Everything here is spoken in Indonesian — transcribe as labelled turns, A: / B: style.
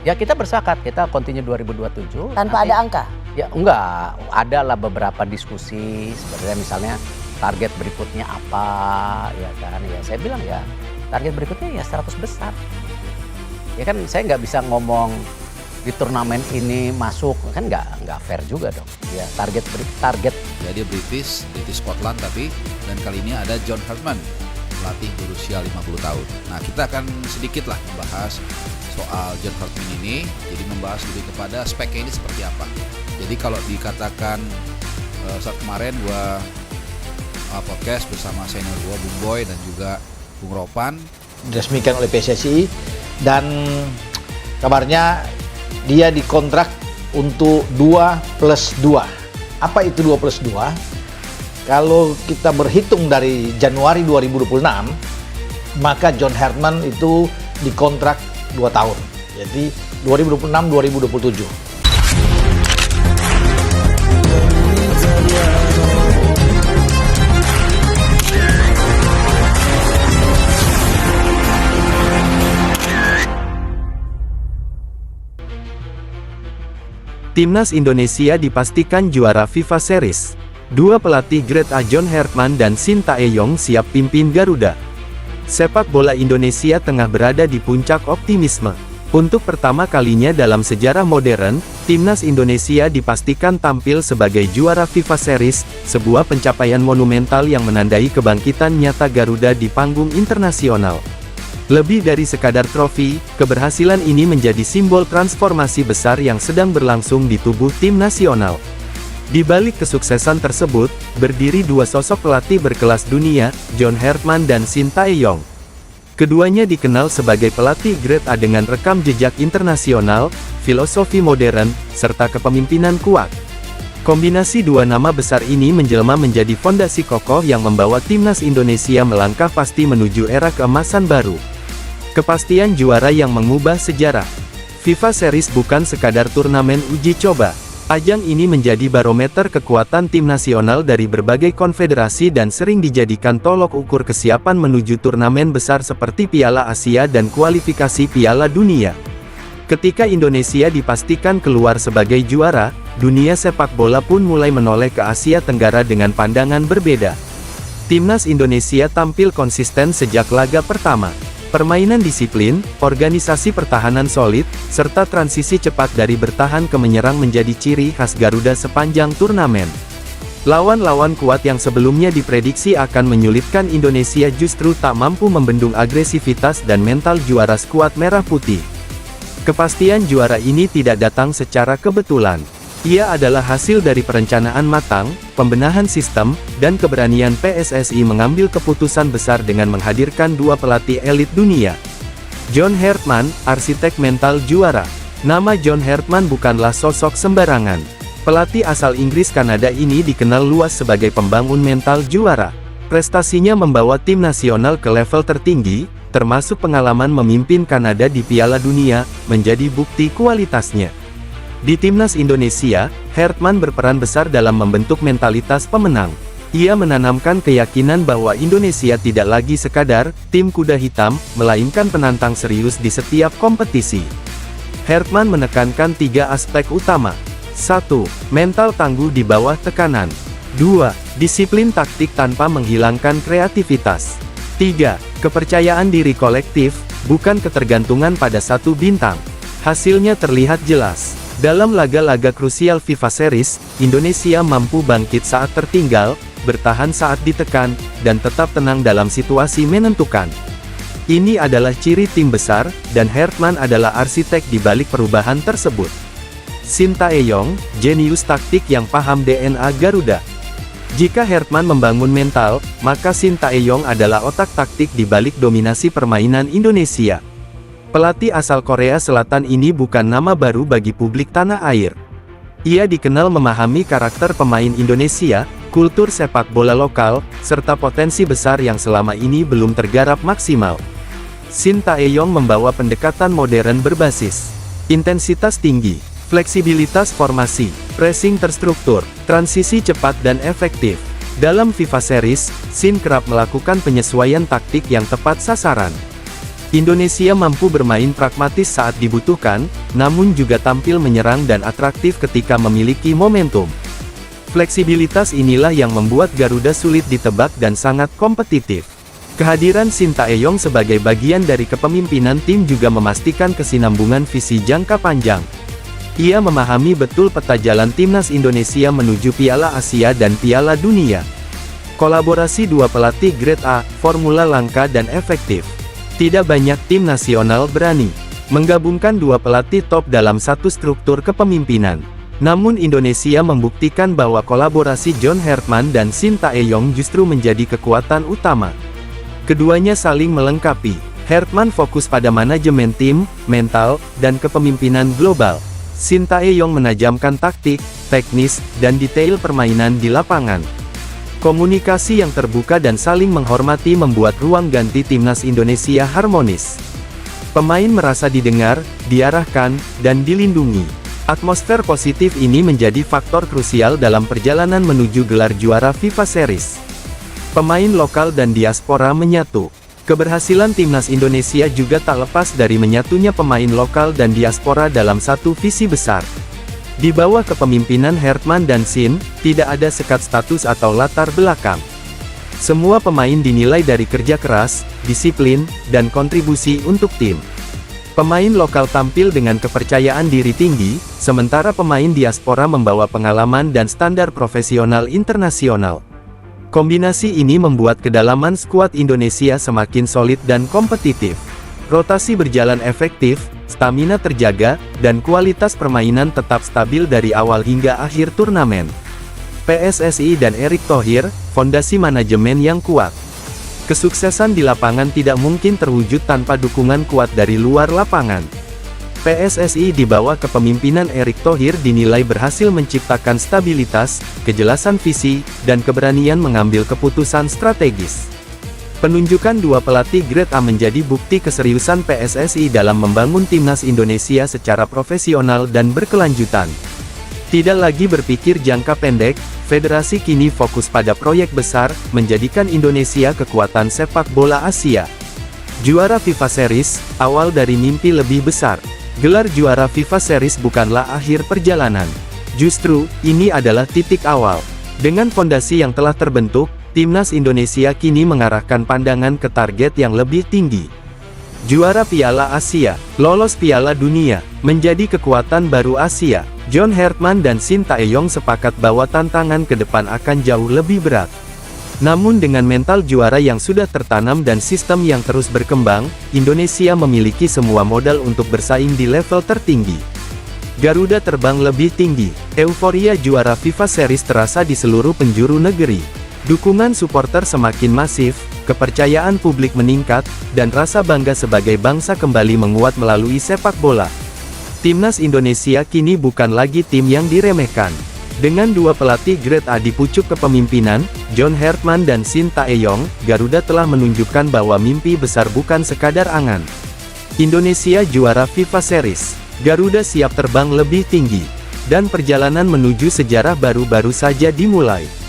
A: Ya kita bersepakat, kita continue 2027.
B: Tanpa ada angka?
A: Ya enggak, ada lah beberapa diskusi sebenarnya, misalnya target berikutnya apa, ya kan. Ya saya bilang ya target berikutnya ya 100 besar. Ya kan saya nggak bisa ngomong di turnamen ini masuk, kan nggak fair juga dong. Ya target.
C: Ya dia British Scotland tapi, dan kali ini ada John Hartman, pelatih berusia 50 tahun. Nah kita akan sedikit lah membahas soal John Hartman ini, jadi membahas lebih kepada speknya ini seperti apa. Jadi kalau dikatakan saat kemarin gua podcast bersama senior gua Bung Boy dan juga Bung Ropan
D: diresmikan oleh PSSI, dan kabarnya dia dikontrak untuk 2+2. Apa itu 2+2? Kalau kita berhitung dari Januari 2026, maka John Hartman itu dikontrak 2 tahun. Jadi 2026-2027.
E: Timnas Indonesia dipastikan juara FIFA Series. Dua pelatih Grade A John Hartman dan Shin Tae-yong siap pimpin Garuda. Sepak bola Indonesia tengah berada di puncak optimisme. Untuk pertama kalinya dalam sejarah modern, Timnas Indonesia dipastikan tampil sebagai juara FIFA Series, sebuah pencapaian monumental yang menandai kebangkitan nyata Garuda di panggung internasional. Lebih dari sekadar trofi, keberhasilan ini menjadi simbol transformasi besar yang sedang berlangsung di tubuh tim nasional. Di balik kesuksesan tersebut, berdiri dua sosok pelatih berkelas dunia, John Hartman dan Shin Tae-yong. Keduanya dikenal sebagai pelatih Grade A dengan rekam jejak internasional, filosofi modern, serta kepemimpinan kuat. Kombinasi dua nama besar ini menjelma menjadi fondasi kokoh yang membawa Timnas Indonesia melangkah pasti menuju era keemasan baru. Kepastian juara yang mengubah sejarah. FIFA Series bukan sekadar turnamen uji coba. Ajang ini menjadi barometer kekuatan tim nasional dari berbagai konfederasi dan sering dijadikan tolok ukur kesiapan menuju turnamen besar seperti Piala Asia dan kualifikasi Piala Dunia. Ketika Indonesia dipastikan keluar sebagai juara, dunia sepak bola pun mulai menoleh ke Asia Tenggara dengan pandangan berbeda. Timnas Indonesia tampil konsisten sejak laga pertama. Permainan disiplin, organisasi pertahanan solid, serta transisi cepat dari bertahan ke menyerang menjadi ciri khas Garuda sepanjang turnamen. Lawan-lawan kuat yang sebelumnya diprediksi akan menyulitkan Indonesia justru tak mampu membendung agresivitas dan mental juara skuad merah putih. Kepastian juara ini tidak datang secara kebetulan. Ia adalah hasil dari perencanaan matang, pembenahan sistem, dan keberanian PSSI mengambil keputusan besar dengan menghadirkan dua pelatih elit dunia. John Hartman, arsitek mental juara. Nama John Hartman bukanlah sosok sembarangan. Pelatih asal Inggris Kanada ini dikenal luas sebagai pembangun mental juara. Prestasinya membawa tim nasional ke level tertinggi, termasuk pengalaman memimpin Kanada di Piala Dunia, menjadi bukti kualitasnya. Di Timnas Indonesia, Hartman berperan besar dalam membentuk mentalitas pemenang. Ia menanamkan keyakinan bahwa Indonesia tidak lagi sekadar tim kuda hitam, melainkan penantang serius di setiap kompetisi. Hartman menekankan 3 aspek utama. 1. Mental tangguh di bawah tekanan. 2. Disiplin taktik tanpa menghilangkan kreativitas. 3. Kepercayaan diri kolektif, bukan ketergantungan pada satu bintang. Hasilnya terlihat jelas. Dalam laga-laga krusial FIFA Series, Indonesia mampu bangkit saat tertinggal, bertahan saat ditekan, dan tetap tenang dalam situasi menentukan. Ini adalah ciri tim besar, dan Hartman adalah arsitek di balik perubahan tersebut. Shin Tae-yong, jenius taktik yang paham DNA Garuda. Jika Hartman membangun mental, maka Shin Tae-yong adalah otak taktik di balik dominasi permainan Indonesia. Pelatih asal Korea Selatan ini bukan nama baru bagi publik tanah air. Ia dikenal memahami karakter pemain Indonesia, kultur sepak bola lokal, serta potensi besar yang selama ini belum tergarap maksimal. Shin Tae-yong membawa pendekatan modern berbasis intensitas tinggi, fleksibilitas formasi, pressing terstruktur, transisi cepat dan efektif. Dalam FIFA Series, Shin kerap melakukan penyesuaian taktik yang tepat sasaran. Indonesia mampu bermain pragmatis saat dibutuhkan, namun juga tampil menyerang dan atraktif ketika memiliki momentum. Fleksibilitas inilah yang membuat Garuda sulit ditebak dan sangat kompetitif. Kehadiran Shin Tae-yong sebagai bagian dari kepemimpinan tim juga memastikan kesinambungan visi jangka panjang. Ia memahami betul peta jalan timnas Indonesia menuju Piala Asia dan Piala Dunia. Kolaborasi dua pelatih grade A, formula langka dan efektif. Tidak banyak tim nasional berani menggabungkan dua pelatih top dalam satu struktur kepemimpinan. Namun Indonesia membuktikan bahwa kolaborasi John Hartman dan Shin Tae-yong justru menjadi kekuatan utama. Keduanya saling melengkapi. Hartman fokus pada manajemen tim, mental, dan kepemimpinan global. Shin Tae-yong menajamkan taktik, teknis, dan detail permainan di lapangan. Komunikasi yang terbuka dan saling menghormati membuat ruang ganti timnas Indonesia harmonis. Pemain merasa didengar, diarahkan, dan dilindungi. Atmosfer positif ini menjadi faktor krusial dalam perjalanan menuju gelar juara FIFA Series. Pemain lokal dan diaspora menyatu. Keberhasilan timnas Indonesia juga tak lepas dari menyatunya pemain lokal dan diaspora dalam satu visi besar. Di bawah kepemimpinan Hartman dan Shin, tidak ada sekat status atau latar belakang. Semua pemain dinilai dari kerja keras, disiplin, dan kontribusi untuk tim. Pemain lokal tampil dengan kepercayaan diri tinggi, sementara pemain diaspora membawa pengalaman dan standar profesional internasional. Kombinasi ini membuat kedalaman skuad Indonesia semakin solid dan kompetitif. Rotasi berjalan efektif, stamina terjaga, dan kualitas permainan tetap stabil dari awal hingga akhir turnamen. PSSI dan Erick Thohir, fondasi manajemen yang kuat. Kesuksesan di lapangan tidak mungkin terwujud tanpa dukungan kuat dari luar lapangan. PSSI di bawah kepemimpinan Erick Thohir dinilai berhasil menciptakan stabilitas, kejelasan visi, dan keberanian mengambil keputusan strategis. Penunjukan dua pelatih grade A menjadi bukti keseriusan PSSI dalam membangun timnas Indonesia secara profesional dan berkelanjutan. Tidak lagi berpikir jangka pendek, federasi kini fokus pada proyek besar, menjadikan Indonesia kekuatan sepak bola Asia. Juara FIFA Series, awal dari mimpi lebih besar. Gelar juara FIFA Series bukanlah akhir perjalanan. Justru, ini adalah titik awal. Dengan fondasi yang telah terbentuk, timnas Indonesia kini mengarahkan pandangan ke target yang lebih tinggi. Juara Piala Asia, lolos Piala Dunia, menjadi kekuatan baru Asia. John Hartman dan Shin Tae-yong sepakat bahwa tantangan ke depan akan jauh lebih berat. Namun dengan mental juara yang sudah tertanam dan sistem yang terus berkembang, Indonesia memiliki semua modal untuk bersaing di level tertinggi. Garuda terbang lebih tinggi. Euforia juara FIFA Series terasa di seluruh penjuru negeri. Dukungan supporter semakin masif, kepercayaan publik meningkat, dan rasa bangga sebagai bangsa kembali menguat melalui sepak bola. Timnas Indonesia kini bukan lagi tim yang diremehkan. Dengan dua pelatih grade A di pucuk kepemimpinan, John Hartman dan Shin Tae-yong, Garuda telah menunjukkan bahwa mimpi besar bukan sekadar angan. Indonesia juara FIFA Series. Garuda siap terbang lebih tinggi. Dan perjalanan menuju sejarah baru saja dimulai.